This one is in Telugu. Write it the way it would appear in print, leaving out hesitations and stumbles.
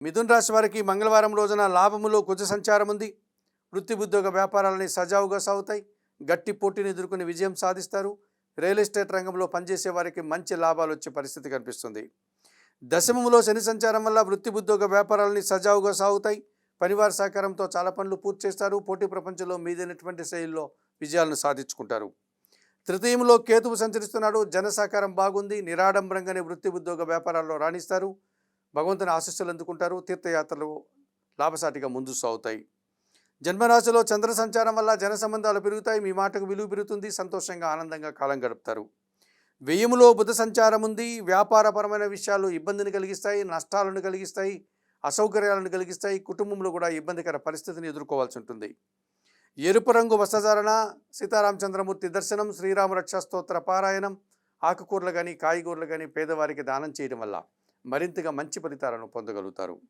మిథున్ రాశి వారికి మంగళవారం రోజున లాభములో కుజ సంచారం ఉంది. వృత్తి ఉద్యోగ వ్యాపారాలని సజావుగా సాగుతాయి. గట్టి పోటీని ఎదుర్కొని విజయం సాధిస్తారు. రియల్ ఎస్టేట్ రంగంలో పనిచేసే వారికి మంచి లాభాలు వచ్చే పరిస్థితి కనిపిస్తుంది. దశమములో శని సంచారం వల్ల వృత్తి ఉద్యోగ వ్యాపారాలని సజావుగా సాగుతాయి. పనివారి సహకారంతో చాలా పనులు పూర్తి చేస్తారు. పోటీ ప్రపంచంలో మీదైనటువంటి శైలిలో విజయాలను సాధించుకుంటారు. తృతీయంలో కేతువు సంచరిస్తున్నాడు. జన సహకారం బాగుంది. నిరాడంబరంగానే వృత్తి ఉద్యోగ వ్యాపారాల్లో రాణిస్తారు. భగవంతుని ఆశీస్సులు అందుకుంటారు. తీర్థయాత్రలు లాభసాటిగా ముందు సాగుతాయి. జన్మరాశిలో చంద్ర సంచారం వల్ల జన సంబంధాలు పెరుగుతాయి. మీ మాటకు విలువ పెరుగుతుంది. సంతోషంగా ఆనందంగా కాలం గడుపుతారు. వ్యయములో బుధ సంచారం ఉంది. వ్యాపారపరమైన విషయాలు ఇబ్బందిని కలిగిస్తాయి, నష్టాలను కలిగిస్తాయి, అసౌకర్యాలను కలిగిస్తాయి. కుటుంబంలో కూడా ఇబ్బందికర పరిస్థితిని ఎదుర్కోవాల్సి ఉంటుంది. ఎరుపు రంగు వస్త్రధారణ, సీతారామచంద్రమూర్తి దర్శనం, శ్రీరామ రక్షా స్తోత్ర పారాయణం, ఆకుకూరలు కానీ కాయగూరలు కానీ పేదవారికి దానం చేయడం వల్ల మరింతగా మంచి ఫలితాలను పొందగలుగుతారు.